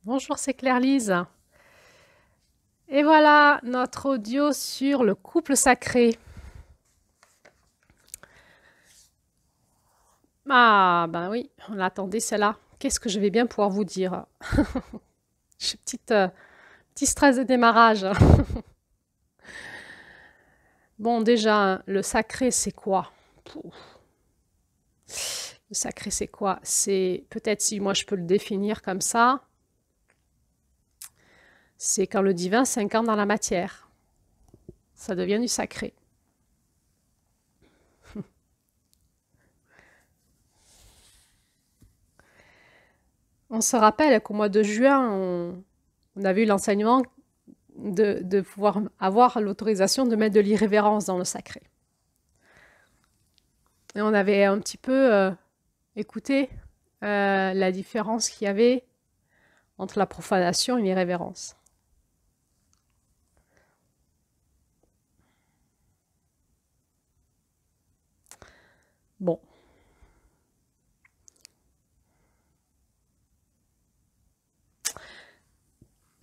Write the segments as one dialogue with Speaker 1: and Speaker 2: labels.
Speaker 1: Bonjour, c'est Claire-Lise. Et voilà notre audio sur le couple sacré. Ah, ben oui, on l'attendait celle-là. Qu'est-ce que je vais bien pouvoir vous dire? J'ai petit stress de démarrage. Bon, déjà, hein, le sacré, c'est quoi? Pouf. Le sacré, c'est quoi? C'est, peut-être si moi je peux le définir comme ça, c'est quand le divin s'incarne dans la matière. Ça devient du sacré. On se rappelle qu'au mois de juin, on avait eu l'enseignement de pouvoir avoir l'autorisation de mettre de l'irrévérence dans le sacré. Et on avait un petit peu écouté la différence qu'il y avait entre la profanation et l'irrévérence. Bon.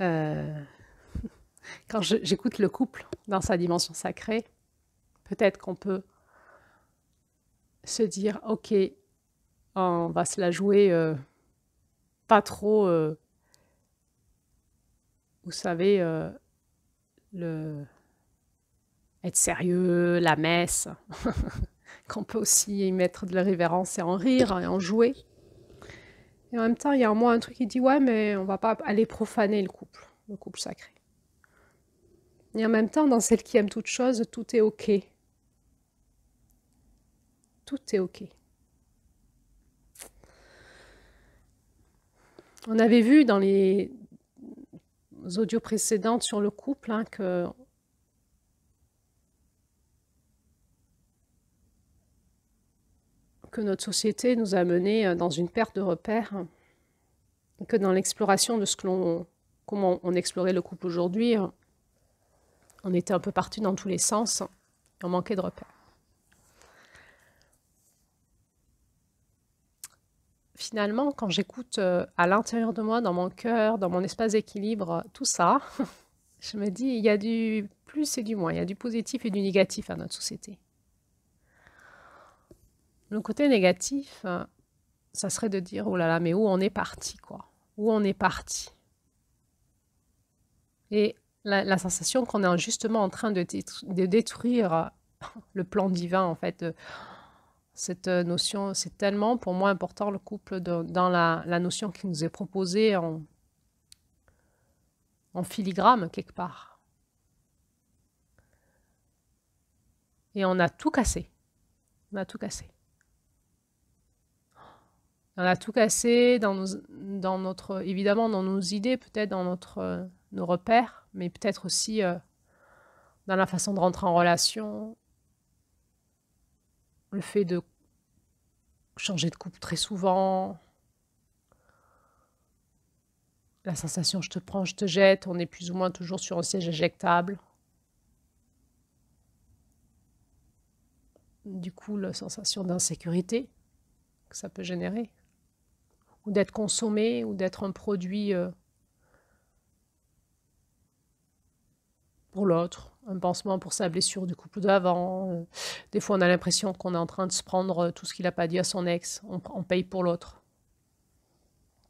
Speaker 1: Euh, quand j'écoute le couple dans sa dimension sacrée, peut-être qu'on peut se dire, ok, on va se la jouer pas trop, vous savez, être sérieux, la messe, qu'on peut aussi y mettre de la révérence et en rire et en jouer. Et en même temps, il y a en moi un truc qui dit, ouais, mais on va pas aller profaner le couple sacré. Et en même temps, dans celle qui aime toute chose, tout est ok. Tout est ok. On avait vu dans les audios précédentes sur le couple hein, que notre société nous a menés dans une perte de repères, que dans l'exploration de comment on explorait le couple aujourd'hui, on était un peu partis dans tous les sens, on manquait de repères. Finalement, quand j'écoute à l'intérieur de moi, dans mon cœur, dans mon espace d'équilibre, tout ça, je me dis, il y a du plus et du moins, il y a du positif et du négatif à notre société. Le côté négatif, ça serait de dire, oh là là, mais où on est parti, quoi? Où on est parti? Et la sensation qu'on est justement en train de détruire le plan divin, en fait, cette notion, c'est tellement pour moi important le couple dans la notion qui nous est proposée en filigrane quelque part. Et on a tout cassé. On a tout cassé. On a tout cassé dans notre, évidemment dans nos idées, peut-être dans nos repères, mais peut-être aussi dans la façon de rentrer en relation, le fait de changer de couple très souvent, la sensation je te prends, je te jette, on est plus ou moins toujours sur un siège éjectable. Du coup, la sensation d'insécurité que ça peut générer, ou d'être consommé, ou d'être un produit pour l'autre, un pansement pour sa blessure du couple d'avant. Des fois, on a l'impression qu'on est en train de se prendre tout ce qu'il n'a pas dit à son ex, on paye pour l'autre.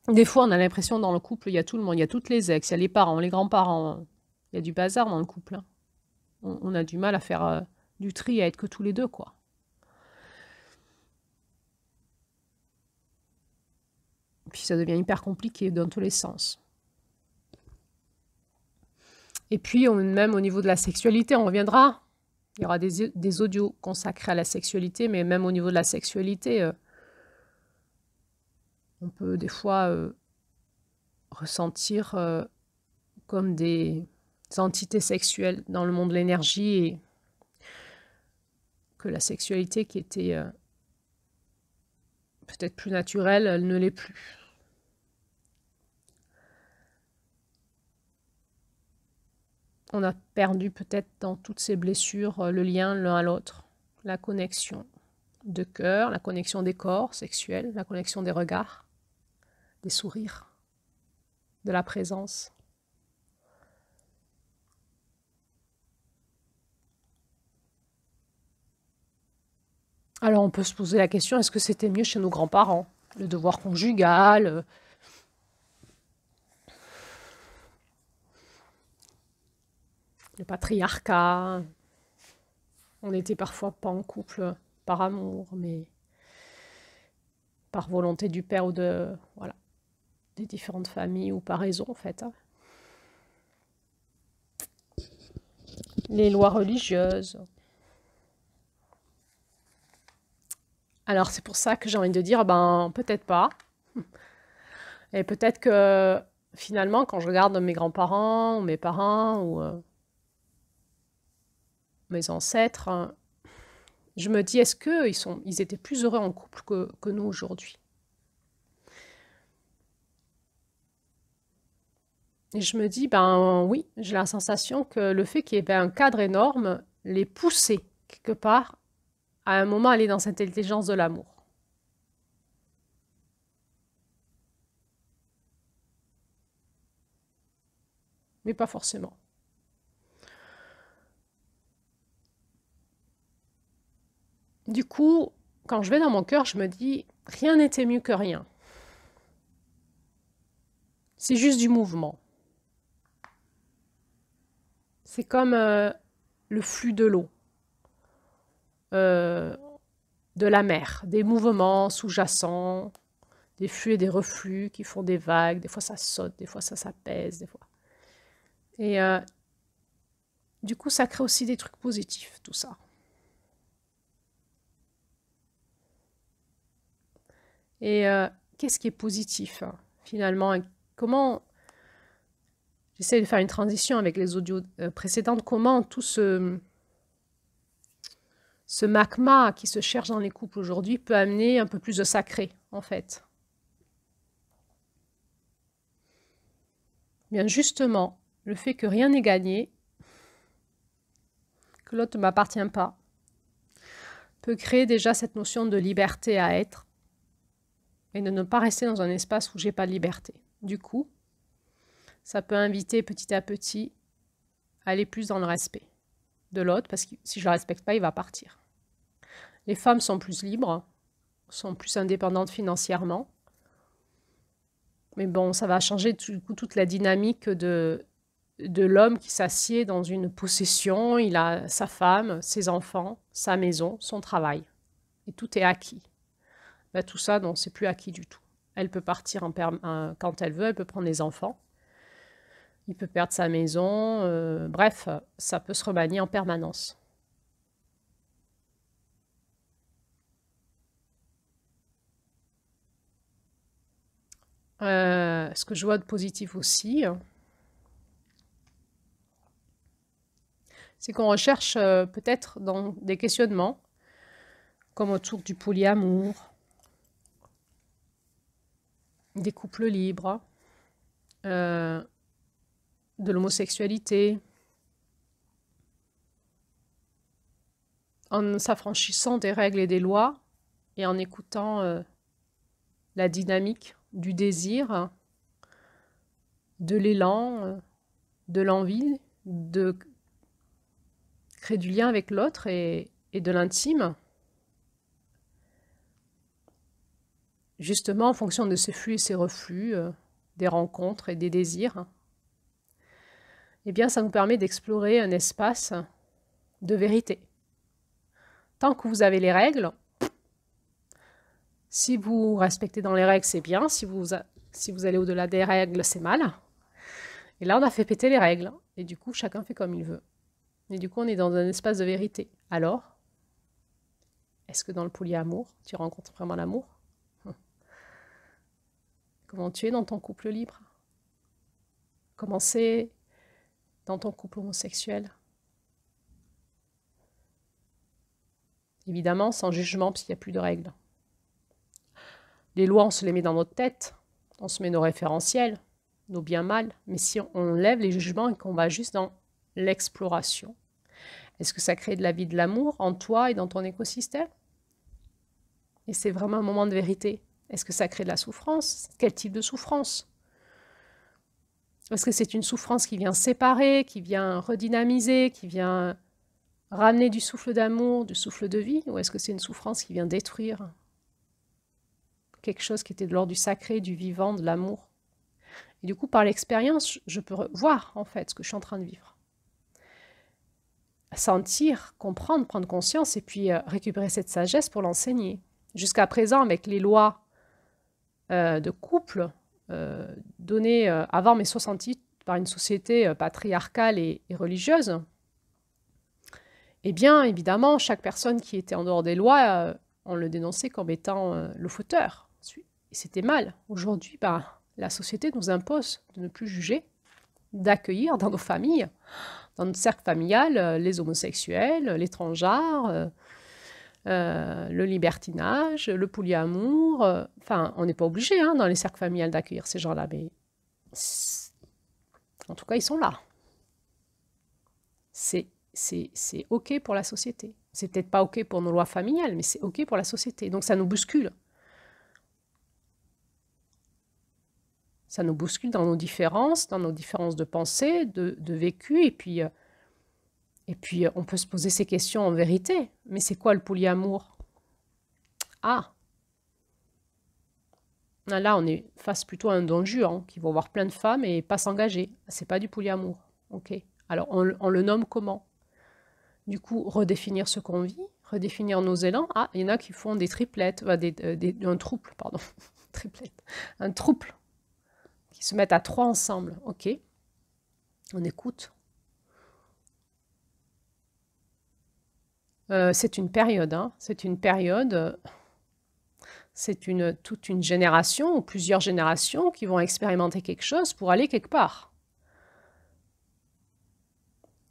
Speaker 1: Des fois, on a l'impression dans le couple, il y a tout le monde, il y a toutes les ex, il y a les parents, les grands-parents, il y a du bazar dans le couple. Hein. On a du mal à faire du tri, à être que tous les deux, quoi. Puis ça devient hyper compliqué dans tous les sens. Et puis, même au niveau de la sexualité, on reviendra. Il y aura des audios consacrés à la sexualité, mais même au niveau de la sexualité, on peut des fois ressentir comme des entités sexuelles dans le monde de l'énergie et que la sexualité qui était peut-être plus naturelle, elle ne l'est plus. On a perdu peut-être dans toutes ces blessures le lien l'un à l'autre, la connexion de cœur, la connexion des corps sexuels, la connexion des regards, des sourires. de la présence. Alors on peut se poser la question, est-ce que c'était mieux chez nos grands-parents? Le devoir conjugal, le patriarcat. On n'était parfois pas en couple par amour, mais par volonté du père ou voilà, des différentes familles, ou par raison en fait. Les lois religieuses. Alors c'est pour ça que j'ai envie de dire, ben peut-être pas. Et peut-être que finalement, quand je regarde mes grands-parents, ou mes parents, ou mes ancêtres, hein, je me dis, est-ce qu'ils étaient plus heureux en couple que nous aujourd'hui? Et je me dis, ben oui, j'ai la sensation que le fait qu'il y ait un cadre énorme les poussait quelque part à un moment à aller dans cette intelligence de l'amour. Mais pas forcément. Du coup, quand je vais dans mon cœur, je me dis, rien n'était mieux que rien. C'est juste du mouvement. C'est comme le flux de l'eau, de la mer, des mouvements sous-jacents, des flux et des reflux qui font des vagues. Des fois ça saute, des fois ça s'apaise, des fois. Et du coup, ça crée aussi des trucs positifs, tout ça. Et qu'est-ce qui est positif, hein, finalement? Comment, j'essaie de faire une transition avec les audios précédentes, comment tout ce magma qui se cherche dans les couples aujourd'hui peut amener un peu plus de sacré, en fait. Bien justement, le fait que rien n'est gagné, que l'autre ne m'appartient pas, peut créer déjà cette notion de liberté à être et de ne pas rester dans un espace où j'ai pas de liberté. Du coup, ça peut inviter petit à petit à aller plus dans le respect de l'autre, parce que si je ne le respecte pas, il va partir. Les femmes sont plus libres, sont plus indépendantes financièrement, mais bon, ça va changer du coup toute la dynamique de l'homme qui s'assied dans une possession. Il a sa femme, ses enfants, sa maison, son travail, et tout est acquis. Ben, tout ça, non, c'est plus acquis du tout. Elle peut partir quand elle veut, elle peut prendre les enfants, il peut perdre sa maison, bref, ça peut se remanier en permanence. Ce que je vois de positif aussi, c'est qu'on recherche peut-être dans des questionnements, comme autour du polyamour, des couples libres, de l'homosexualité, en s'affranchissant des règles et des lois et en écoutant la dynamique du désir, de l'élan, de l'envie, de créer du lien avec l'autre et de l'intime, justement en fonction de ces flux et ces reflux, des rencontres et des désirs. Eh bien, ça nous permet d'explorer un espace de vérité. Tant que vous avez les règles, si vous respectez dans les règles, c'est bien. Si vous allez au-delà des règles, c'est mal. Et là, on a fait péter les règles. Et du coup, chacun fait comme il veut. Et du coup, on est dans un espace de vérité. Alors, est-ce que dans le polyamour, tu rencontres vraiment l'amour? Comment tu es dans ton couple libre? Comment c'est dans ton couple homosexuel? Évidemment, sans jugement, parce qu'il n'y a plus de règles. Les lois, on se les met dans notre tête. On se met nos référentiels, nos bien-mal. Mais si on lève les jugements et qu'on va juste dans l'exploration, est-ce que ça crée de la vie, de l'amour en toi et dans ton écosystème? Et c'est vraiment un moment de vérité. Est-ce que ça crée de la souffrance? Quel type de souffrance? Est-ce que c'est une souffrance qui vient séparer, qui vient redynamiser, qui vient ramener du souffle d'amour, du souffle de vie, ou est-ce que c'est une souffrance qui vient détruire quelque chose qui était de l'ordre du sacré, du vivant, de l'amour? Et du coup, par l'expérience, je peux voir en fait ce que je suis en train de vivre. Sentir, comprendre, prendre conscience et puis récupérer cette sagesse pour l'enseigner. Jusqu'à présent, avec les lois de couple données avant mai 68 par une société patriarcale et religieuse, eh bien, évidemment, chaque personne qui était en dehors des lois, on le dénonçait comme étant le fauteur. Et c'était mal. Aujourd'hui, la société nous impose de ne plus juger, d'accueillir dans nos familles, dans notre cercle familial, les homosexuels, les transgenres, le libertinage, le polyamour. Enfin, on n'est pas obligé dans les cercles familiales d'accueillir ces gens-là, mais en tout cas, ils sont là. C'est OK pour la société. C'est peut-être pas OK pour nos lois familiales, mais c'est OK pour la société. Donc ça nous bouscule. Ça nous bouscule dans nos différences de pensée, de vécu, et puis on peut se poser ces questions en vérité. Mais c'est quoi le polyamour? Ah, là on est face plutôt à un don Juan qui va avoir plein de femmes et pas s'engager. C'est pas du polyamour. OK. Alors on le nomme comment? Du coup, redéfinir ce qu'on vit, redéfinir nos élans. Ah, il y en a qui font des triplettes, un trouble, pardon, triplette, un trouble, qui se mettent à 3 ensemble. OK, on écoute. C'est une période, c'est une période, c'est toute une génération ou plusieurs générations qui vont expérimenter quelque chose pour aller quelque part.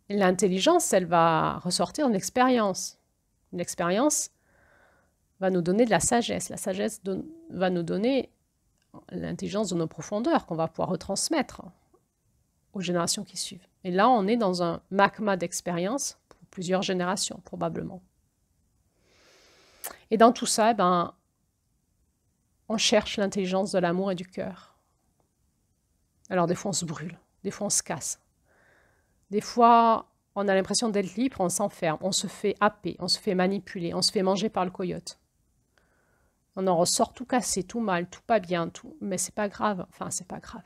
Speaker 1: L'intelligence, elle va ressortir de l'expérience. L'expérience va nous donner de la sagesse. La sagesse va nous donner l'intelligence de nos profondeurs qu'on va pouvoir retransmettre aux générations qui suivent. Et là, on est dans un magma d'expérience pour plusieurs générations, probablement. Et dans tout ça, on cherche l'intelligence de l'amour et du cœur. Alors des fois, on se brûle, des fois, on se casse. Des fois, on a l'impression d'être libre, on s'enferme, on se fait happer, on se fait manipuler, on se fait manger par le coyote. On en ressort tout cassé, tout mal, tout pas bien, tout. Mais c'est pas grave. Enfin, c'est pas grave.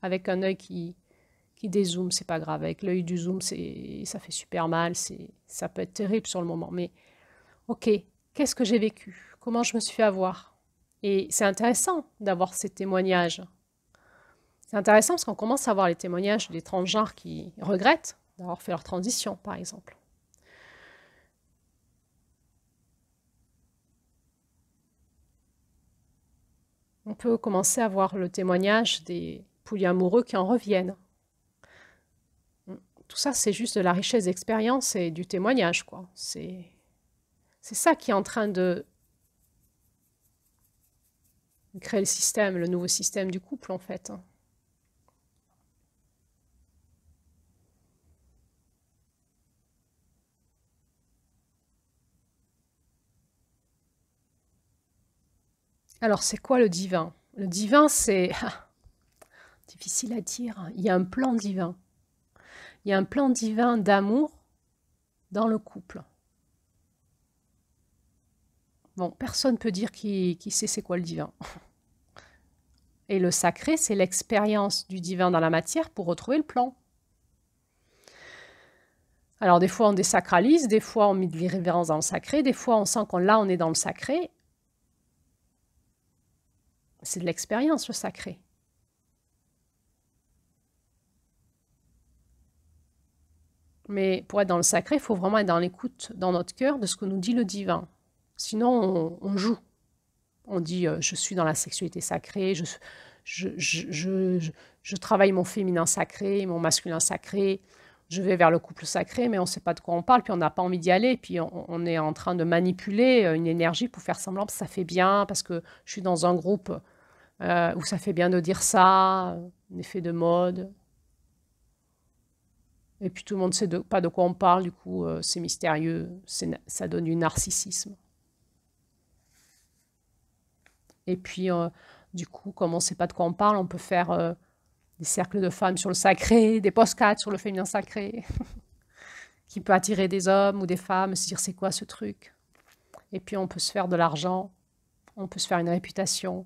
Speaker 1: Avec un œil qui dézoome, c'est pas grave. Avec l'œil du zoom, ça fait super mal. Ça peut être terrible sur le moment. Mais ok, qu'est-ce que j'ai vécu? Comment je me suis fait avoir? Et c'est intéressant d'avoir ces témoignages. C'est intéressant parce qu'on commence à voir les témoignages des transgenres qui regrettent d'avoir fait leur transition, par exemple. On peut commencer à voir le témoignage des polyamoureux qui en reviennent. Tout ça, c'est juste de la richesse d'expérience et du témoignage, quoi. C'est ça qui est en train de créer le système, le nouveau système du couple, en fait. Alors, c'est quoi le divin? Le divin, c'est difficile à dire. Il y a un plan divin. Il y a un plan divin d'amour dans le couple. Bon, personne ne peut dire qui sait c'est quoi le divin. Et le sacré, c'est l'expérience du divin dans la matière pour retrouver le plan. Alors, des fois, on désacralise, des fois, on met de l'irrévérence dans le sacré, des fois, on sent qu'on est dans le sacré. C'est de l'expérience, le sacré. Mais pour être dans le sacré, il faut vraiment être dans l'écoute, dans notre cœur, de ce que nous dit le divin. Sinon, on joue. On dit, je suis dans la sexualité sacrée, je travaille mon féminin sacré, mon masculin sacré, je vais vers le couple sacré, mais on ne sait pas de quoi on parle, puis on n'a pas envie d'y aller, puis on est en train de manipuler une énergie pour faire semblant que ça fait bien, parce que je suis dans un groupe où ça fait bien de dire ça, un effet de mode. Et puis tout le monde ne sait pas de quoi on parle, du coup c'est mystérieux, ça donne du narcissisme. Et puis du coup, comme on ne sait pas de quoi on parle, on peut faire des cercles de femmes sur le sacré, des postcards sur le féminin sacré, qui peut attirer des hommes ou des femmes, se dire c'est quoi ce truc. Et puis on peut se faire de l'argent, on peut se faire une réputation.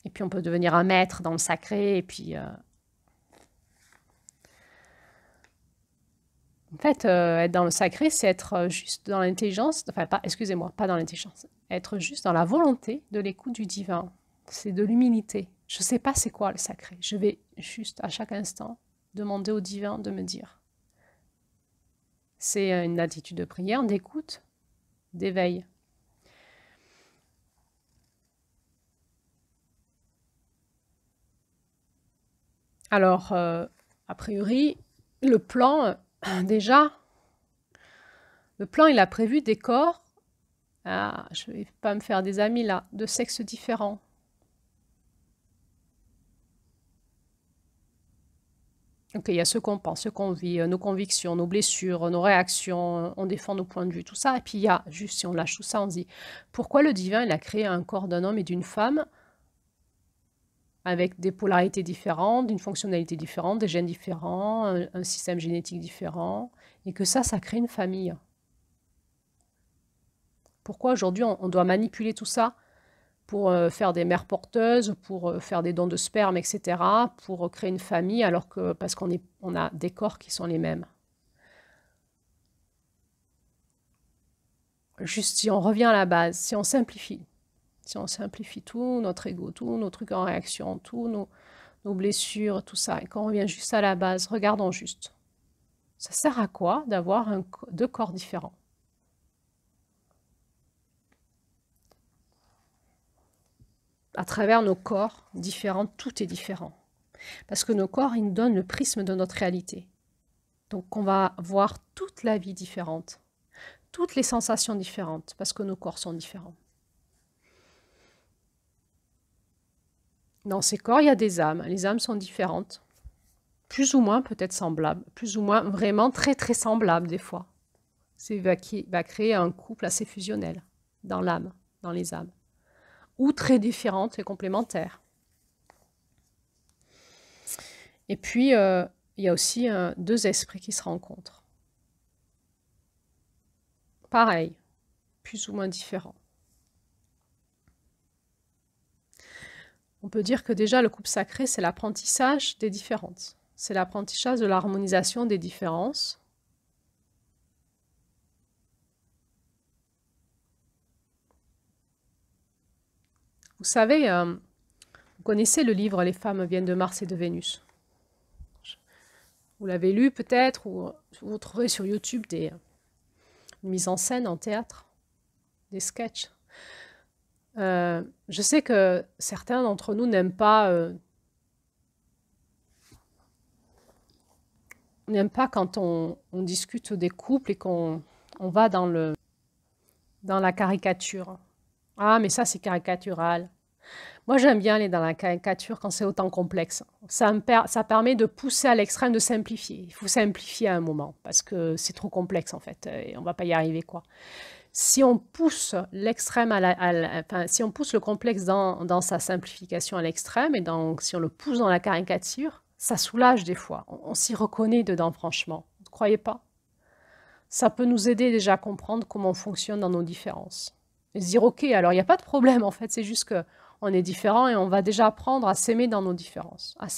Speaker 1: Et puis on peut devenir un maître dans le sacré, et puis... En fait, être dans le sacré, c'est être juste dans l'intelligence, enfin, excusez-moi, pas dans l'intelligence, être juste dans la volonté de l'écoute du divin. C'est de l'humilité. Je ne sais pas c'est quoi le sacré. Je vais juste à chaque instant demander au divin de me dire. C'est une attitude de prière, d'écoute, d'éveil. Alors, a priori, le plan... Déjà, le plan, il a prévu des corps, je ne vais pas me faire des amis là, de sexes différents. Ok, il y a ce qu'on pense, ce qu'on vit, nos convictions, nos blessures, nos réactions, on défend nos points de vue, tout ça. Et puis il y a, juste si on lâche tout ça, on se dit, pourquoi le divin, il a créé un corps d'un homme et d'une femme avec des polarités différentes, d'une fonctionnalité différente, des gènes différents, un système génétique différent, et que ça crée une famille. Pourquoi aujourd'hui on doit manipuler tout ça pour faire des mères porteuses, pour faire des dons de sperme, etc., pour créer une famille, alors que parce qu'on a des corps qui sont les mêmes. Juste si on revient à la base, si on simplifie tout, notre ego, tout, nos trucs en réaction, tout, nos blessures, tout ça, et qu'on revient juste à la base, regardons juste. Ça sert à quoi d'avoir deux corps différents? À travers nos corps différents, tout est différent. Parce que nos corps, ils nous donnent le prisme de notre réalité. Donc on va voir toute la vie différente, toutes les sensations différentes, parce que nos corps sont différents. Dans ces corps, il y a des âmes. Les âmes sont différentes, plus ou moins peut-être semblables, plus ou moins vraiment très très semblables des fois. C'est va créer un couple assez fusionnel dans l'âme, dans les âmes, ou très différentes et complémentaires. Et puis, il y a aussi deux esprits qui se rencontrent. Pareil, plus ou moins différents. On peut dire que déjà le couple sacré, c'est l'apprentissage des différences. C'est l'apprentissage de l'harmonisation des différences. Vous savez, vous connaissez le livre « Les femmes viennent de Mars et de Vénus ». Vous l'avez lu peut-être, ou vous trouverez sur YouTube des mises en scène en théâtre, des sketchs. Je sais que certains d'entre nous n'aiment pas quand on discute des couples et qu'on va dans la caricature. Ah, mais ça, c'est caricatural. Moi, j'aime bien aller dans la caricature quand c'est autant complexe. Ça permet de pousser à l'extrême, de simplifier. Il faut simplifier à un moment, parce que c'est trop complexe, en fait, et on ne va pas y arriver, quoi. Si on pousse l'extrême si on pousse le complexe dans sa simplification à l'extrême, et si on le pousse dans la caricature, ça soulage des fois. On s'y reconnaît dedans, franchement. Vous ne croyez pas? Ça peut nous aider déjà à comprendre comment on fonctionne dans nos différences. Et se dire, ok, alors il n'y a pas de problème, en fait, c'est juste qu'on est différents et on va déjà apprendre à s'aimer dans nos différences, à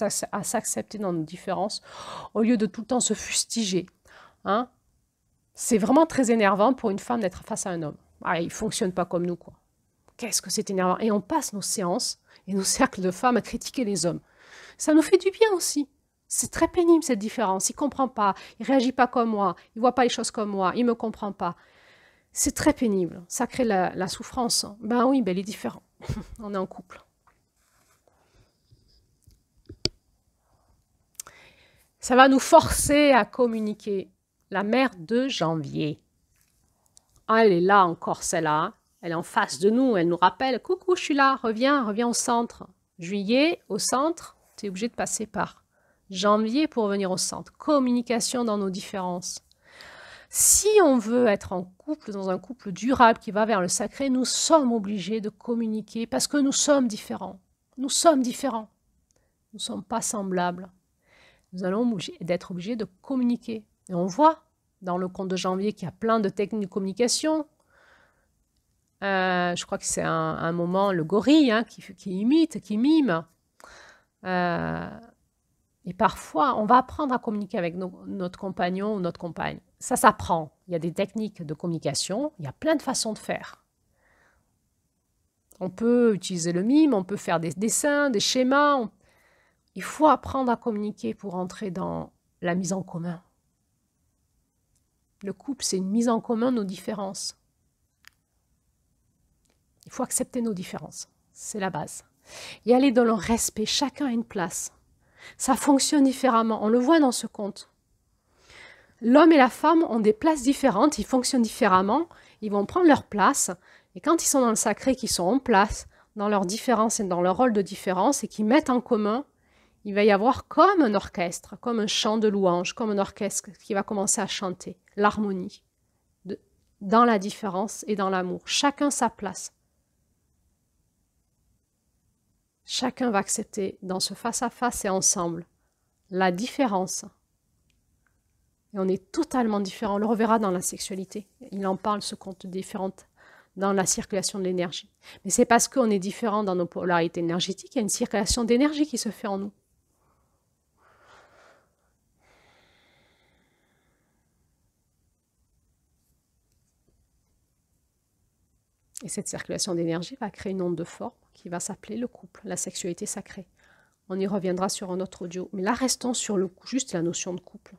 Speaker 1: s'accepter dans nos différences, au lieu de tout le temps se fustiger. Hein? C'est vraiment très énervant pour une femme d'être face à un homme. Ah, il ne fonctionne pas comme nous, quoi. Qu'est-ce que c'est énervant. Et on passe nos séances et nos cercles de femmes à critiquer les hommes. Ça nous fait du bien aussi. C'est très pénible, cette différence. Il ne comprend pas, il ne réagit pas comme moi, il ne voit pas les choses comme moi, il ne me comprend pas. C'est très pénible. Ça crée la souffrance. Ben oui, ben il est différent. On est en couple. Ça va nous forcer à communiquer. La mère de janvier. Ah, elle est là encore, celle-là. Elle est en face de nous. Elle nous rappelle, coucou, je suis là, reviens au centre. Juillet, au centre, tu es obligé de passer par janvier pour revenir au centre. Communication dans nos différences. Si on veut être en couple, dans un couple durable qui va vers le sacré, nous sommes obligés de communiquer parce que nous sommes différents. Nous sommes différents. Nous ne sommes pas semblables. Nous allons être obligés de communiquer. Et on voit dans le conte de janvier qu'il y a plein de techniques de communication. Je crois que c'est un moment, le gorille, hein, qui imite, qui mime. Et parfois, on va apprendre à communiquer avec notre compagnon ou notre compagne. Ça s'apprend. Il y a des techniques de communication. Il y a plein de façons de faire. On peut utiliser le mime, on peut faire des dessins, des schémas. Il faut apprendre à communiquer pour entrer dans la mise en commun. Le couple, c'est une mise en commun de nos différences. Il faut accepter nos différences. C'est la base. Et aller dans le respect. Chacun a une place. Ça fonctionne différemment. On le voit dans ce conte. L'homme et la femme ont des places différentes. Ils fonctionnent différemment. Ils vont prendre leur place. Et quand ils sont dans le sacré, qu'ils sont en place, dans leur différence et dans leur rôle de différence, et qu'ils mettent en commun, il va y avoir comme un orchestre, comme un chant de louange, comme un orchestre qui va commencer à chanter l'harmonie, dans la différence et dans l'amour. Chacun sa place. Chacun va accepter dans ce face-à-face et ensemble la différence. Et on est totalement différents. On le reverra dans la sexualité. Il en parle, ce conte différente dans la circulation de l'énergie. Mais c'est parce qu'on est différents dans nos polarités énergétiques, il y a une circulation d'énergie qui se fait en nous. Et cette circulation d'énergie va créer une onde de forme qui va s'appeler le couple, la sexualité sacrée. On y reviendra sur un autre audio. Mais là, restons sur juste la notion de couple.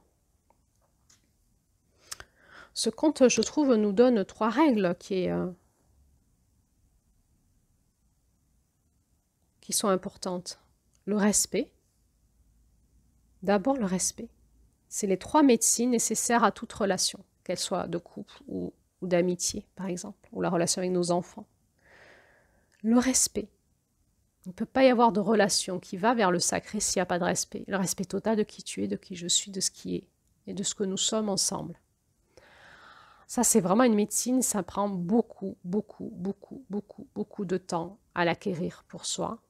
Speaker 1: Ce conte, je trouve, nous donne 3 règles qui sont importantes. Le respect. D'abord, le respect. C'est les 3 médecines nécessaires à toute relation, qu'elle soit de couple ou d'amitié, par exemple, ou la relation avec nos enfants. Le respect. Il ne peut pas y avoir de relation qui va vers le sacré s'il n'y a pas de respect. Le respect total de qui tu es, de qui je suis, de ce qui est, et de ce que nous sommes ensemble. Ça, c'est vraiment une médecine, ça prend beaucoup de temps à l'acquérir pour soi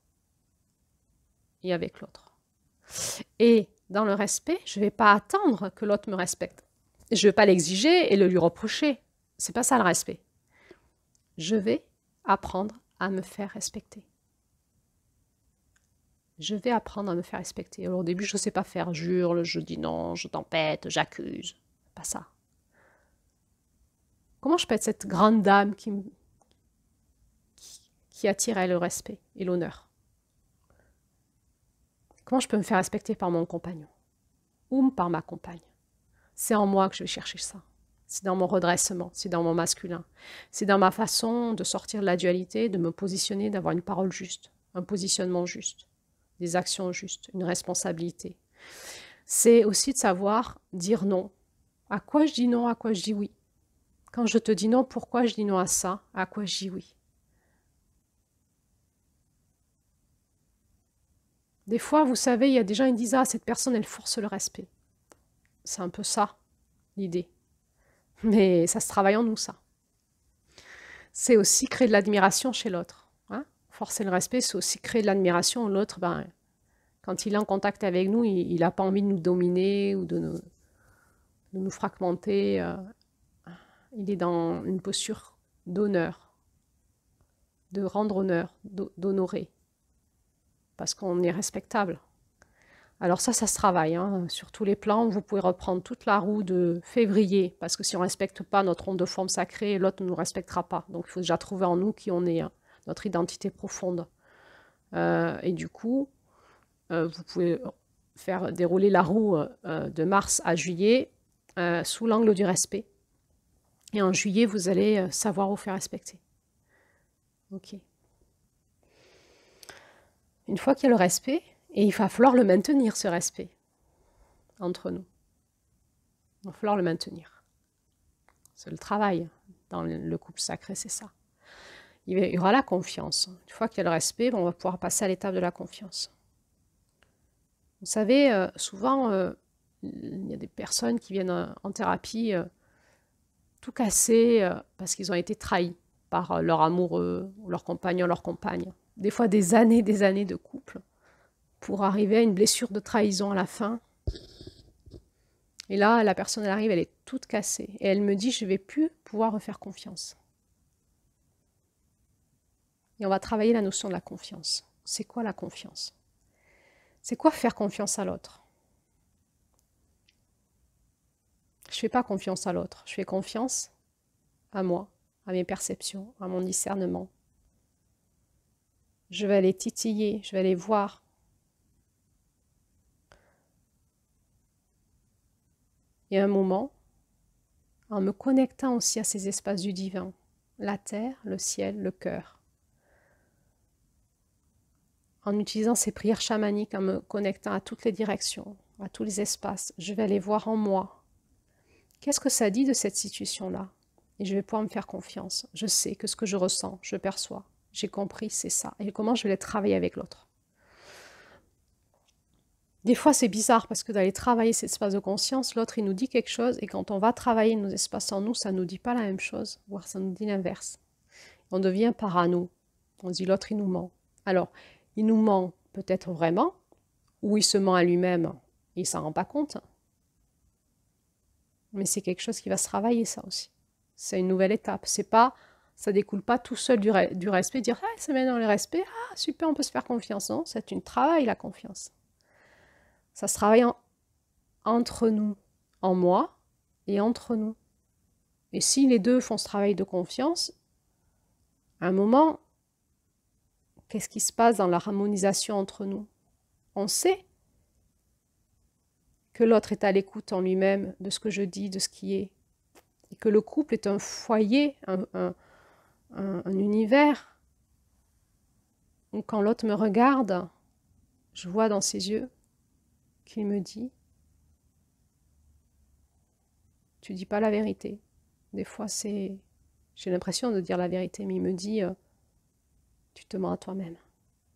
Speaker 1: et avec l'autre. Et dans le respect, je ne vais pas attendre que l'autre me respecte. Je ne vais pas l'exiger et le lui reprocher. C'est pas ça le respect. Je vais apprendre à me faire respecter. Je vais apprendre à me faire respecter. Alors au début, je ne sais pas faire. Je hurle, je dis non, je tempête, j'accuse. Pas ça. Comment je peux être cette grande dame qui attire le respect et l'honneur? Comment je peux me faire respecter par mon compagnon ou par ma compagne? C'est en moi que je vais chercher ça. C'est dans mon redressement, c'est dans mon masculin. C'est dans ma façon de sortir de la dualité, de me positionner, d'avoir une parole juste, un positionnement juste, des actions justes, une responsabilité. C'est aussi de savoir dire non. À quoi je dis non, à quoi je dis oui. Quand je te dis non, pourquoi je dis non à ça, à quoi je dis oui. Des fois, vous savez, il y a des gens qui disent « Ah, cette personne, elle force le respect. » C'est un peu ça, l'idée. Mais ça se travaille en nous, ça. C'est aussi créer de l'admiration chez l'autre. Hein? Forcer le respect, c'est aussi créer de l'admiration. L'autre, quand il est en contact avec nous, il n'a pas envie de nous dominer ou de nous fragmenter. Il est dans une posture d'honneur, de rendre honneur, d'honorer, parce qu'on est respectable. Alors ça se travaille, hein. Sur tous les plans. Vous pouvez reprendre toute la roue de février, parce que si on ne respecte pas notre onde de forme sacrée, l'autre ne nous respectera pas. Donc il faut déjà trouver en nous qui on est, hein, notre identité profonde. Et du coup, vous pouvez faire dérouler la roue de mars à juillet sous l'angle du respect. Et en juillet, vous allez savoir vous faire respecter. Ok. Une fois qu'il y a le respect, et il va falloir le maintenir, ce respect, entre nous. Il va falloir le maintenir. C'est le travail dans le couple sacré, c'est ça. Il y aura la confiance. Une fois qu'il y a le respect, on va pouvoir passer à l'étape de la confiance. Vous savez, souvent, il y a des personnes qui viennent en thérapie tout cassées parce qu'ils ont été trahis par leur amoureux, ou leur compagnon, leur compagne. Des fois, des années de couple. pour arriver à une blessure de trahison à la fin. Et là, la personne, elle arrive, elle est toute cassée. Et elle me dit, je ne vais plus pouvoir refaire confiance. Et on va travailler la notion de la confiance. C'est quoi la confiance? C'est quoi faire confiance à l'autre? Je ne fais pas confiance à l'autre. Je fais confiance à moi, à mes perceptions, à mon discernement. Je vais aller titiller, je vais aller voir. Et à un moment, en me connectant aussi à ces espaces du divin, la terre, le ciel, le cœur, en utilisant ces prières chamaniques, en me connectant à toutes les directions, à tous les espaces, je vais aller voir en moi. Qu'est-ce que ça dit de cette situation-là? Et je vais pouvoir me faire confiance. Je sais que ce que je ressens, je perçois. J'ai compris, c'est ça. Et comment je vais travailler avec l'autre? Des fois, c'est bizarre parce que d'aller travailler cet espace de conscience, l'autre, il nous dit quelque chose et quand on va travailler nos espaces en nous, ça ne nous dit pas la même chose, voire ça nous dit l'inverse. On devient parano. On dit l'autre, il nous ment. Alors, il nous ment peut-être vraiment, ou il se ment à lui-même et il ne s'en rend pas compte. Mais c'est quelque chose qui va se travailler, ça aussi. C'est une nouvelle étape. C'est pas, ça découle pas tout seul du respect, dire ah, c'est maintenant le respect, ah super, on peut se faire confiance. Non, c'est un travail, la confiance. Ça se travaille entre nous, en moi et entre nous. Et si les deux font ce travail de confiance, à un moment, qu'est-ce qui se passe dans la harmonisation entre nous? On sait que l'autre est à l'écoute en lui-même de ce que je dis, de ce qui est. Et que le couple est un foyer, un univers où quand l'autre me regarde, je vois dans ses yeux qu'il me dit « Tu dis pas la vérité ». Des fois, j'ai l'impression de dire la vérité, mais il me dit « Tu te mens à toi-même,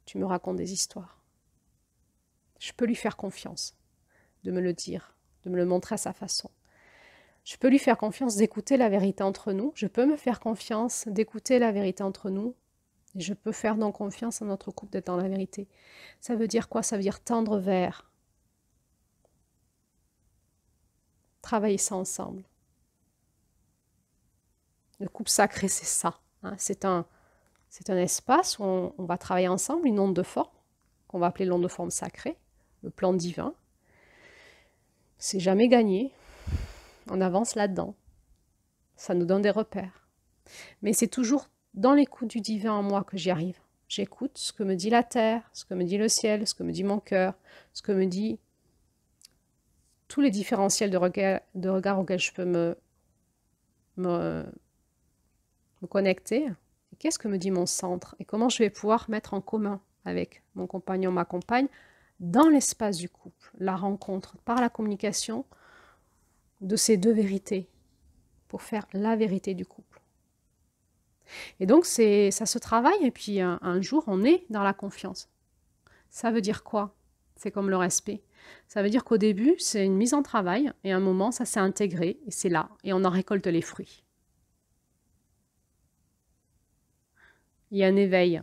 Speaker 1: tu me racontes des histoires ». Je peux lui faire confiance de me le dire, de me le montrer à sa façon. Je peux lui faire confiance d'écouter la vérité entre nous. Je peux me faire confiance d'écouter la vérité entre nous. Et je peux faire donc confiance à notre couple d'être dans la vérité. Ça veut dire quoi? Ça veut dire tendre vers. Travailler ça ensemble. Le couple sacré, c'est ça. Hein. C'est un espace où on va travailler ensemble, une onde de forme, qu'on va appeler l'onde de forme sacrée, le plan divin. C'est jamais gagné. On avance là-dedans. Ça nous donne des repères. Mais c'est toujours dans l'écoute du divin en moi que j'y arrive. J'écoute ce que me dit la terre, ce que me dit le ciel, ce que me dit mon cœur, ce que me dit tous les différentiels de regard auxquels je peux me connecter. Qu'est-ce que me dit mon centre et comment je vais pouvoir mettre en commun avec mon compagnon, ma compagne, dans l'espace du couple, la rencontre par la communication de ces deux vérités pour faire la vérité du couple. Et donc, ça se travaille et puis un jour, on est dans la confiance. Ça veut dire quoi? C'est comme le respect. Ça veut dire qu'au début, c'est une mise en travail et à un moment, ça s'est intégré et c'est là et on en récolte les fruits. Il y a un éveil.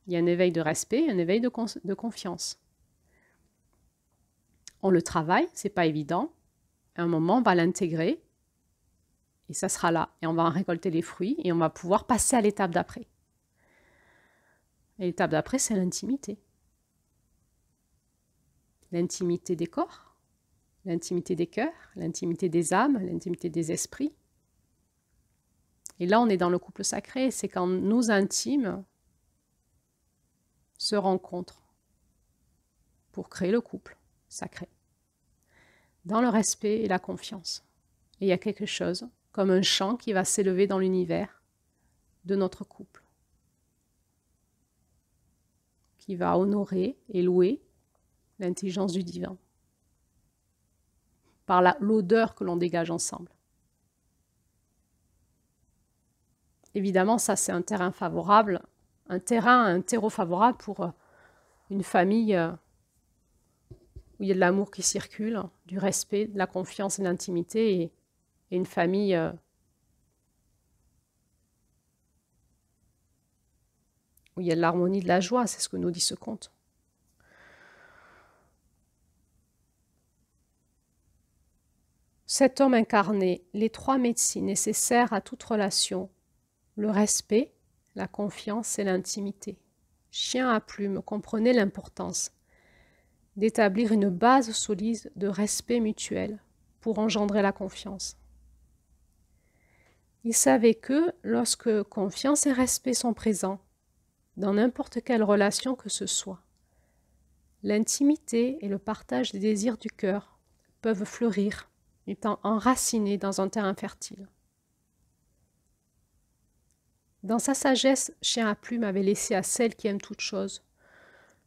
Speaker 1: Il y a un éveil de respect, un éveil de confiance. On le travaille, c'est pas évident. À un moment, on va l'intégrer et ça sera là. Et on va en récolter les fruits et on va pouvoir passer à l'étape d'après. Et l'étape d'après, c'est l'intimité. L'intimité des corps, l'intimité des cœurs, l'intimité des âmes, l'intimité des esprits. Et là, on est dans le couple sacré. C'est quand nos intimes se rencontrent pour créer le couple sacré. Dans le respect et la confiance. Et il y a quelque chose, comme un chant qui va s'élever dans l'univers de notre couple, qui va honorer et louer l'intelligence du divin, par l'odeur que l'on dégage ensemble. Évidemment, ça c'est un terrain favorable, un terreau favorable pour une famille où il y a de l'amour qui circule, du respect, de la confiance et de l'intimité, et une famille où il y a de l'harmonie, de la joie, c'est ce que nous dit ce conte. cet homme incarnait les 3 médecines nécessaires à toute relation, le respect, la confiance et l'intimité. Chien à plume comprenait l'importance d'établir une base solide de respect mutuel pour engendrer la confiance. Il savait que lorsque confiance et respect sont présents, dans n'importe quelle relation que ce soit, l'intimité et le partage des désirs du cœur peuvent fleurir, étant enracinés dans un terrain fertile. Dans sa sagesse, Chien à plume avait laissé à celle qui aime toute chose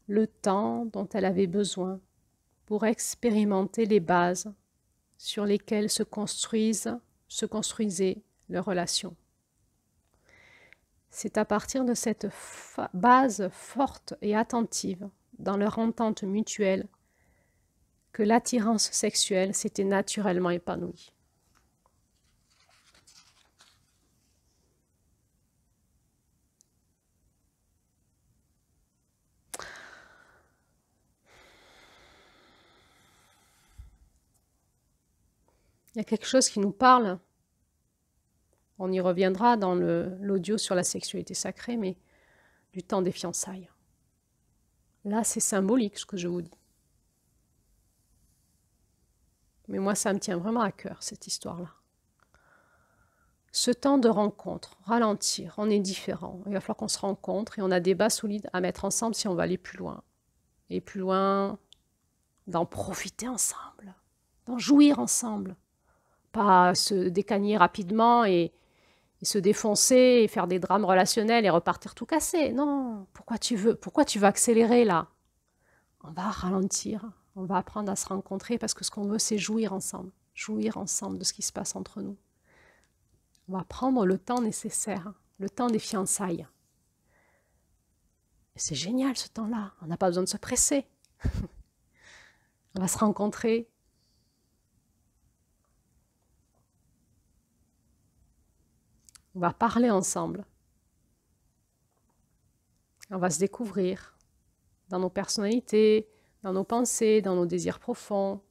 Speaker 1: le temps dont elle avait besoin pour expérimenter les bases sur lesquelles se construisaient leurs relations. C'est à partir de cette base forte et attentive dans leur entente mutuelle que l'attirance sexuelle s'était naturellement épanouie. Il y a quelque chose qui nous parle, on y reviendra dans l'audio sur la sexualité sacrée, mais du temps des fiançailles. Là, c'est symbolique ce que je vous dis. Mais moi, ça me tient vraiment à cœur, cette histoire-là. Ce temps de rencontre, ralentir, on est différent. Il va falloir qu'on se rencontre et on a des bases solides à mettre ensemble si on va aller plus loin. Et plus loin, d'en profiter ensemble, d'en jouir ensemble. Pas se décagner rapidement et se défoncer et faire des drames relationnels et repartir tout cassé. Non, pourquoi tu veux accélérer là? On va ralentir, on va apprendre à se rencontrer parce que ce qu'on veut, c'est jouir ensemble de ce qui se passe entre nous. On va prendre le temps nécessaire, le temps des fiançailles. C'est génial ce temps-là, on n'a pas besoin de se presser. On va se rencontrer. On va parler ensemble. On va se découvrir dans nos personnalités, dans nos pensées, dans nos désirs profonds.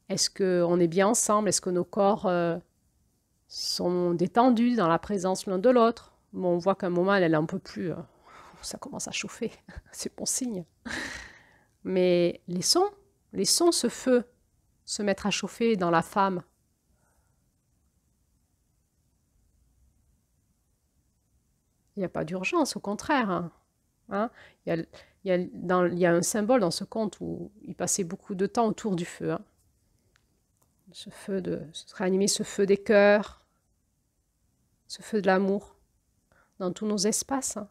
Speaker 1: Est-ce qu'on est bien ensemble? Est-ce que nos corps sont détendus dans la présence l'un de l'autre? Bon, on voit qu'à un moment, elle n'en peut plus. Ça commence à chauffer. C'est bon signe. Mais laissons ce feu se mettre à chauffer dans la femme. Il n'y a pas d'urgence, au contraire. Hein? Il y a un symbole dans ce conte où il passait beaucoup de temps autour du feu. Hein? Ce feu réanimer ce feu des cœurs, ce feu de l'amour, dans tous nos espaces. Hein?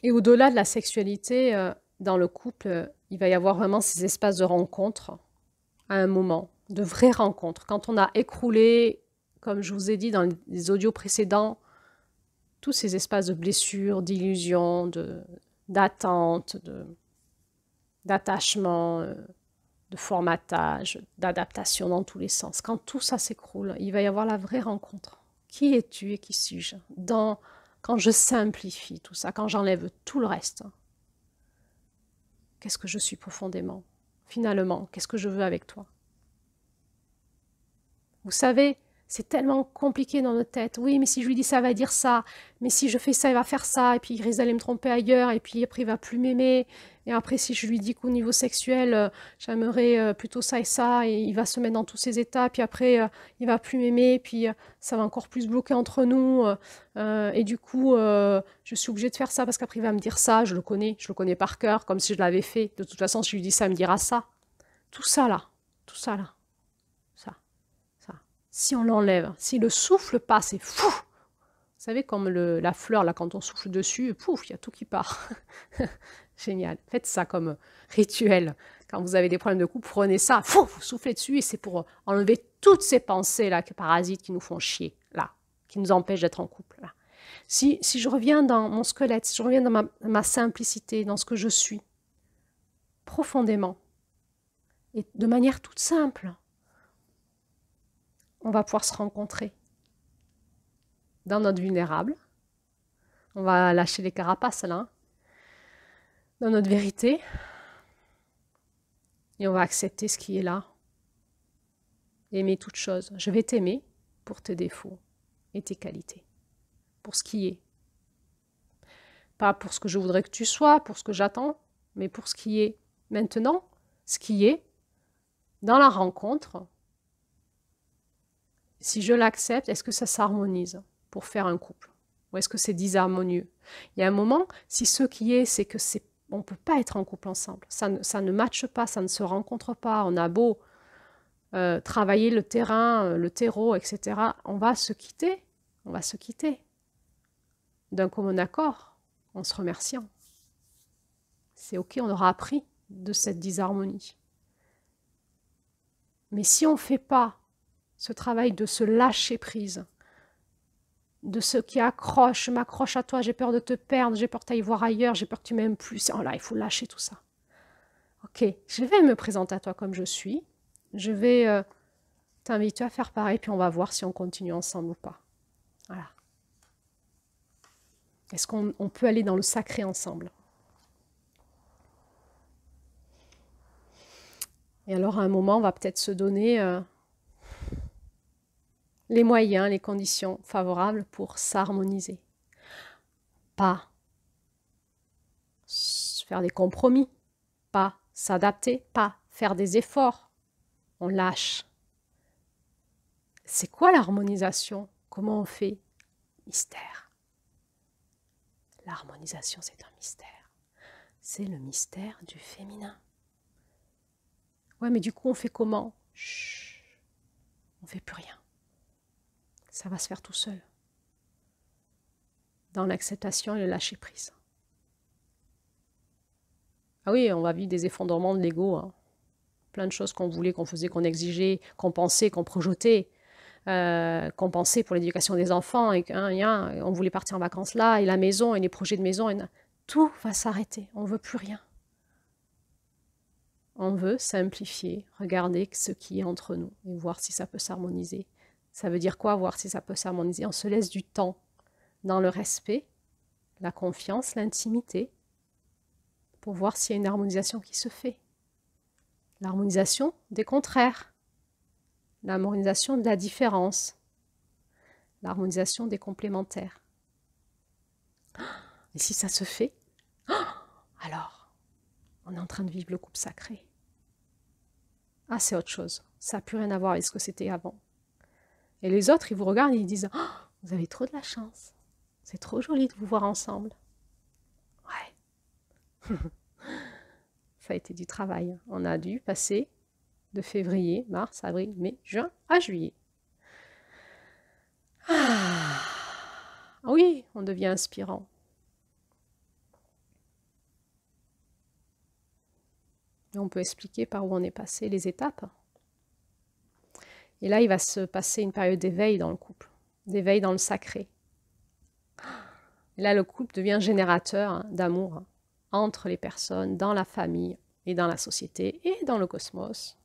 Speaker 1: Et au-delà de la sexualité, dans le couple, il va y avoir vraiment ces espaces de rencontre à un moment, de vraies rencontres. Quand on a écroulé, comme je vous ai dit dans les audios précédents, tous ces espaces de blessures, d'illusions, d'attente, d'attachement, de formatage, d'adaptation dans tous les sens. Quand tout ça s'écroule, il va y avoir la vraie rencontre. Qui es-tu et qui suis-je? Quand je simplifie tout ça, quand j'enlève tout le reste, qu'est-ce que je suis profondément? Finalement, qu'est-ce que je veux avec toi? Vous savez, c'est tellement compliqué dans notre tête. Oui, mais si je lui dis ça, il va dire ça. Mais si je fais ça, il va faire ça. Et puis il risque d'aller me tromper ailleurs. Et puis après, il va plus m'aimer. Et après, si je lui dis qu'au niveau sexuel, j'aimerais plutôt ça et ça, et il va se mettre dans tous ces états. Puis après, il va plus m'aimer. Puis ça va encore plus bloquer entre nous. Et du coup, je suis obligée de faire ça parce qu'après, il va me dire ça. Je le connais par cœur, comme si je l'avais fait. De toute façon, si je lui dis ça, il me dira ça. Tout ça là. Si on l'enlève, si le souffle passe, c'est fou. Vous savez, comme la fleur, là, quand on souffle dessus, pouf, il y a tout qui part. Génial. Faites ça comme rituel. Quand vous avez des problèmes de couple, prenez ça, fou, vous soufflez dessus, et c'est pour enlever toutes ces pensées-là, qui parasites, qui nous font chier, là, qui nous empêchent d'être en couple. Là. Si je reviens dans mon squelette, si je reviens dans ma simplicité, dans ce que je suis, profondément, et de manière toute simple, on va pouvoir se rencontrer dans notre vulnérable, On va lâcher les carapaces là, hein, dans notre vérité. Et on va accepter ce qui est là. Aimer toute chose. Je vais t'aimer pour tes défauts et tes qualités. Pour ce qui est. Pas pour ce que je voudrais que tu sois, pour ce que j'attends, mais pour ce qui est. Maintenant, ce qui est, dans la rencontre, si je l'accepte, est-ce que ça s'harmonise pour faire un couple? Ou est-ce que c'est disharmonieux? Il y a un moment, si ce qui est, c'est que on ne peut pas être en couple ensemble. Ça ne matche pas, ça ne se rencontre pas. On a beau travailler le terrain, le terreau, etc. On va se quitter. On va se quitter. D'un commun accord, en se remerciant. C'est ok, on aura appris de cette disharmonie. Mais si on ne fait pas ce travail de se lâcher prise, de ce qui accroche, je m'accroche à toi, j'ai peur de te perdre, j'ai peur que tu ailles voir ailleurs, j'ai peur que tu m'aimes plus. Oh là, il faut lâcher tout ça. Ok, je vais me présenter à toi comme je suis. Je vais t'inviter à faire pareil, puis on va voir si on continue ensemble ou pas. Voilà. Est-ce qu'on peut aller dans le sacré ensemble? Et alors, à un moment, on va peut-être se donner les moyens, les conditions favorables pour s'harmoniser. Pas faire des compromis, pas s'adapter, pas faire des efforts. On lâche. C'est quoi l'harmonisation? Comment on fait? Mystère. L'harmonisation, c'est un mystère. C'est le mystère du féminin. Ouais, mais du coup, on fait comment? Chut. On ne fait plus rien. Ça va se faire tout seul. Dans l'acceptation et le lâcher-prise. Ah oui, on va vivre des effondrements de l'ego. Hein. Plein de choses qu'on voulait, qu'on faisait, qu'on exigeait, qu'on pensait, qu'on projetait. Qu'on pensait pour l'éducation des enfants. Et on voulait partir en vacances là, et la maison, et les projets de maison. Tout va s'arrêter. On ne veut plus rien. On veut simplifier, regarder ce qui est entre nous et voir si ça peut s'harmoniser. Ça veut dire quoi, voir si ça peut s'harmoniser? On se laisse du temps dans le respect, la confiance, l'intimité, pour voir s'il y a une harmonisation qui se fait. L'harmonisation des contraires, l'harmonisation de la différence, l'harmonisation des complémentaires. Et si ça se fait, alors, on est en train de vivre le couple sacré. Ah, c'est autre chose. Ça n'a plus rien à voir avec ce que c'était avant. Et les autres, ils vous regardent et ils disent « Oh, vous avez trop de la chance. C'est trop joli de vous voir ensemble. » Ouais. Ça a été du travail. On a dû passer de février, mars, avril, mai, juin à juillet. Ah oui, on devient inspirant. Et on peut expliquer par où on est passé, les étapes. Et là, il va se passer une période d'éveil dans le couple, d'éveil dans le sacré. Et là, le couple devient générateur d'amour entre les personnes, dans la famille et dans la société et dans le cosmos.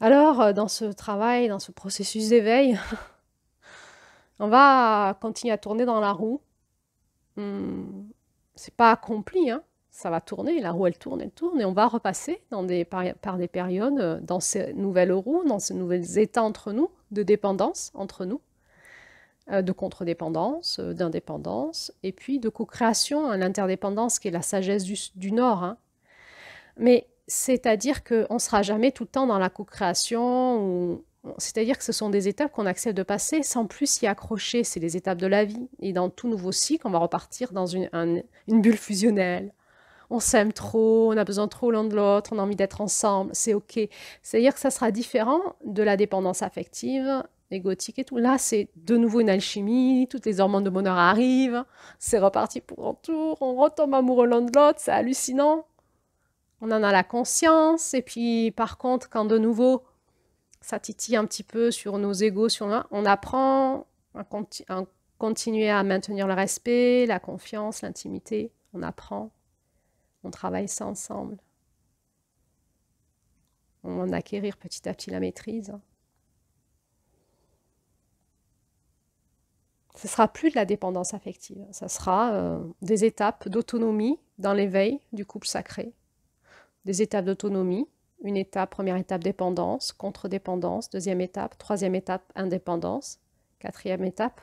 Speaker 1: Alors, dans ce travail, dans ce processus d'éveil, on va continuer à tourner dans la roue. C'est pas accompli, hein. Ça va tourner, la roue elle tourne, et on va repasser par des périodes dans ces nouvelles roues, dans ces nouveaux états entre nous, de dépendance entre nous, de contre-dépendance, d'indépendance, et puis de co-création, l'interdépendance qui est la sagesse du Nord. Hein. Mais c'est-à-dire qu'on ne sera jamais tout le temps dans la co-création, c'est-à-dire que ce sont des étapes qu'on accepte de passer sans plus s'y accrocher, c'est les étapes de la vie. Et dans tout nouveau cycle, on va repartir dans une bulle fusionnelle. On s'aime trop, on a besoin trop l'un de l'autre, on a envie d'être ensemble, c'est ok. C'est-à-dire que ça sera différent de la dépendance affective, égotique et tout. Là, c'est de nouveau une alchimie, toutes les hormones de bonheur arrivent, c'est reparti pour un tour, on retombe amoureux l'un de l'autre, c'est hallucinant. On en a la conscience, et puis par contre, quand de nouveau, ça titille un petit peu sur nos égos, on apprend à continuer à maintenir le respect, la confiance, l'intimité, on apprend. On travaille ça ensemble. On va en acquérir petit à petit la maîtrise. Ce sera plus de la dépendance affective, ça sera des étapes d'autonomie dans l'éveil du couple sacré. Des étapes d'autonomie, une étape, première étape dépendance, contre-dépendance, deuxième étape, troisième étape indépendance, quatrième étape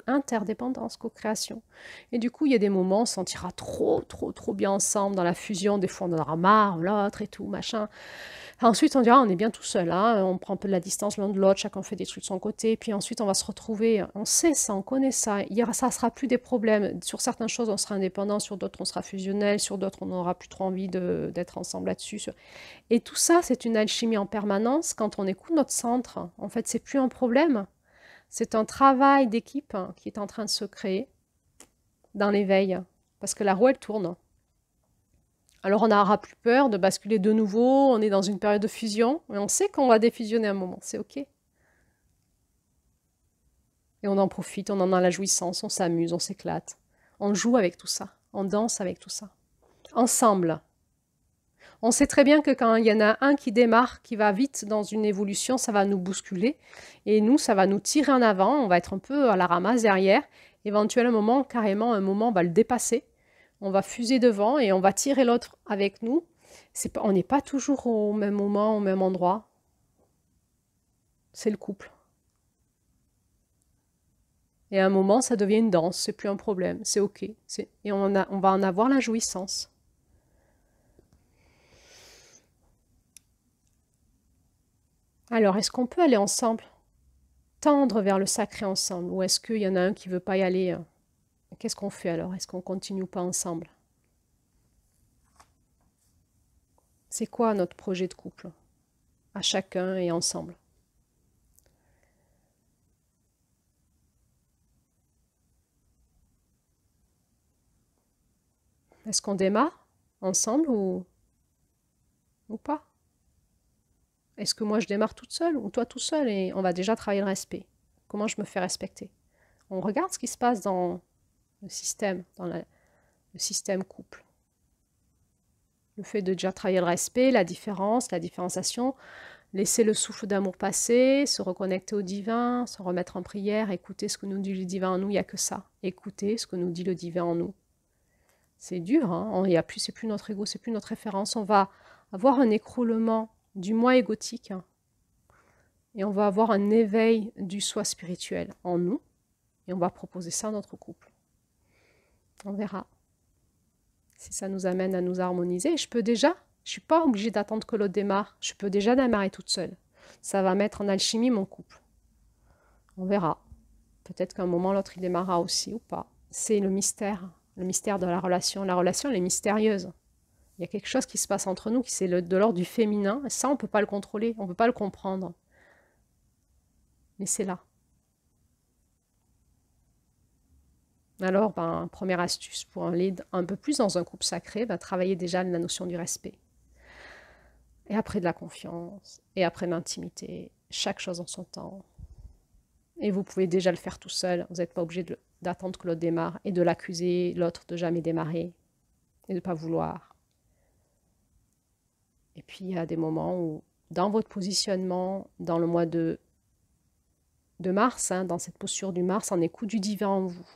Speaker 1: interdépendance, co-création. Et du coup, il y a des moments, on se sentira trop bien ensemble dans la fusion, des fois on en aura marre, l'autre et tout, machin. Ensuite, on dira, on est bien tout seul, hein, on prend un peu de la distance l'un de l'autre, chacun fait des trucs de son côté, puis ensuite on va se retrouver, on sait ça, on connaît ça, ça sera plus des problèmes. Sur certaines choses, on sera indépendant, sur d'autres, on sera fusionnel, sur d'autres, on n'aura plus trop envie d'être ensemble là-dessus. Et tout ça, c'est une alchimie en permanence. Quand on écoute notre centre, en fait, c'est plus un problème. C'est un travail d'équipe qui est en train de se créer dans l'éveil, parce que la roue, elle tourne. Alors on n'aura plus peur de basculer de nouveau, on est dans une période de fusion, et on sait qu'on va défusionner un moment, c'est ok. Et on en profite, on en a la jouissance, on s'amuse, on s'éclate. On joue avec tout ça, on danse avec tout ça. Ensemble. On sait très bien que quand il y en a un qui démarre, qui va vite dans une évolution, ça va nous bousculer. Et nous, ça va nous tirer en avant, on va être un peu à la ramasse derrière. Éventuellement, carrément, un moment, on va le dépasser. On va fuser devant et on va tirer l'autre avec nous. On n'est pas toujours au même moment, au même endroit. C'est le couple. Et à un moment, ça devient une danse, c'est plus un problème, c'est ok. Et on va en avoir la jouissance. Alors, est-ce qu'on peut aller ensemble, tendre vers le sacré ensemble, ou est-ce qu'il y en a un qui ne veut pas y aller? Qu'est-ce qu'on fait alors? Est-ce qu'on continue pas ensemble? C'est quoi notre projet de couple? À chacun et ensemble. Est-ce qu'on démarre ensemble ou pas? Est-ce que moi je démarre toute seule ou toi tout seul et on va déjà travailler le respect? Comment je me fais respecter? On regarde ce qui se passe dans le système, le système couple. Le fait de déjà travailler le respect, la différenciation, laisser le souffle d'amour passer, se reconnecter au divin, se remettre en prière, écouter ce que nous dit le divin en nous, il n'y a que ça. Écouter ce que nous dit le divin en nous. C'est dur, hein, c'est plus notre ego, c'est plus notre référence. On va avoir un écroulement du moi égotique et on va avoir un éveil du soi spirituel en nous et on va proposer ça à notre couple. On verra si ça nous amène à nous harmoniser. Je ne suis pas obligée d'attendre que l'autre démarre, je peux déjà démarrer toute seule. Ça va mettre en alchimie mon couple. On verra. Peut-être qu'à un moment l'autre il démarrera aussi ou pas. C'est le mystère de la relation. La relation elle est mystérieuse. Il y a quelque chose qui se passe entre nous qui c'est de l'ordre du féminin. Et ça, on ne peut pas le contrôler, on ne peut pas le comprendre. Mais c'est là. Alors, première astuce pour aller un peu plus dans un couple sacré, travailler déjà la notion du respect. Et après de la confiance, et après de l'intimité, chaque chose en son temps. Et vous pouvez déjà le faire tout seul, vous n'êtes pas obligé d'attendre que l'autre démarre et de l'accuser, l'autre de jamais démarrer et de ne pas vouloir. Et puis il y a des moments où, dans votre positionnement, dans le mois de Mars, dans cette posture du Mars, en écoute du divin en vous,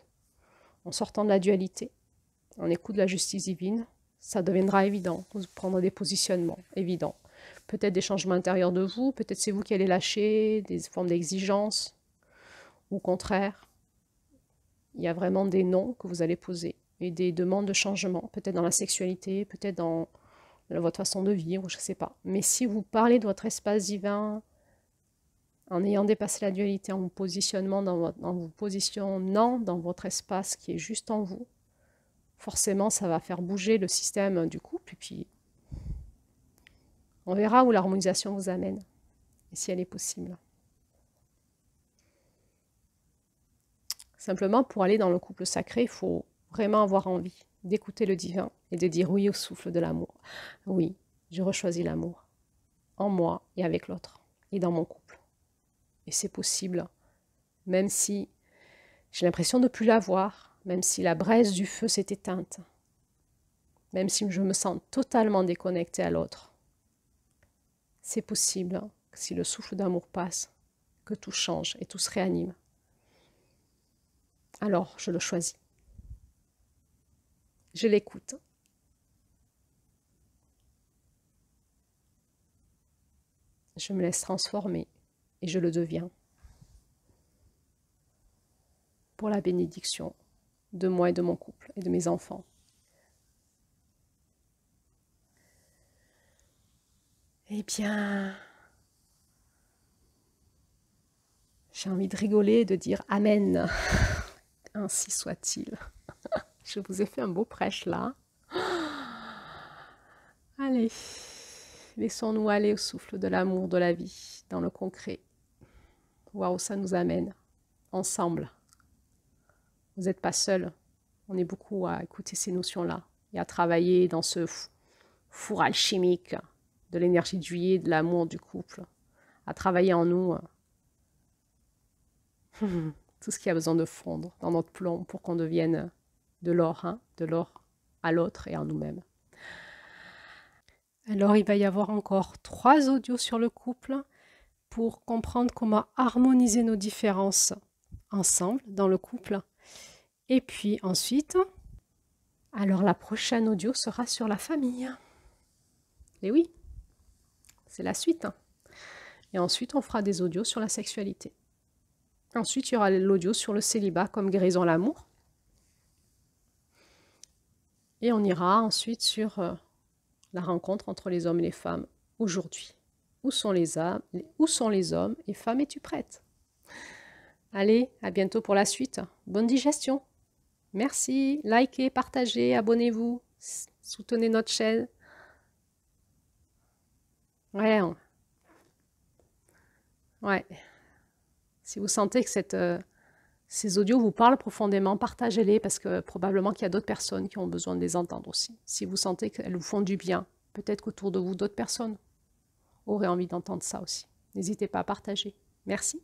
Speaker 1: en sortant de la dualité, en écoute de la justice divine, ça deviendra évident, vous prendrez des positionnements évidents. Peut-être des changements intérieurs de vous, peut-être c'est vous qui allez lâcher des formes d'exigence, ou au contraire, il y a vraiment des noms que vous allez poser et des demandes de changement, peut-être dans la sexualité, peut-être dans votre façon de vivre, je ne sais pas. Mais si vous parlez de votre espace divin, en ayant dépassé la dualité, en vous positionnant dans votre espace qui est juste en vous, forcément, ça va faire bouger le système du couple, et puis on verra où l'harmonisation vous amène, et si elle est possible. Simplement, pour aller dans le couple sacré, il faut vraiment avoir envie d'écouter le divin et de dire oui au souffle de l'amour. Oui, je rechoisis l'amour, en moi et avec l'autre, et dans mon couple. Et c'est possible, même si j'ai l'impression de ne plus l'avoir, même si la braise du feu s'est éteinte, même si je me sens totalement déconnectée à l'autre. C'est possible que si le souffle d'amour passe, que tout change et tout se réanime. Alors, je le choisis. Je l'écoute. Je me laisse transformer et je le deviens. Pour la bénédiction de moi et de mon couple et de mes enfants. Eh bien, j'ai envie de rigoler et de dire Amen. Ainsi soit-il. Je vous ai fait un beau prêche là. Allez, laissons-nous aller au souffle de l'amour, de la vie, dans le concret. Waouh, ça nous amène ensemble. Vous n'êtes pas seuls. On est beaucoup à écouter ces notions-là et à travailler dans ce four alchimique de l'énergie du yi, de l'amour du couple, à travailler en nous tout ce qui a besoin de fondre dans notre plomb pour qu'on devienne de l'or, de l'or à l'autre et en nous-mêmes. Alors il va y avoir encore 3 audios sur le couple pour comprendre comment harmoniser nos différences ensemble dans le couple. Et puis ensuite, alors la prochaine audio sera sur la famille. Et oui, c'est la suite. Et ensuite, on fera des audios sur la sexualité. Ensuite, il y aura l'audio sur le célibat comme guérison à l'amour. Et on ira ensuite sur la rencontre entre les hommes et les femmes aujourd'hui. Où sont les hommes et femmes, es-tu prête? Allez, à bientôt pour la suite. Bonne digestion. Merci, likez, partagez, abonnez-vous, soutenez notre chaîne. Ouais. Si vous sentez que ces audios vous parlent profondément, partagez-les parce que probablement qu'il y a d'autres personnes qui ont besoin de les entendre aussi. Si vous sentez qu'elles vous font du bien, peut-être qu'autour de vous, d'autres personnes auraient envie d'entendre ça aussi. N'hésitez pas à partager. Merci.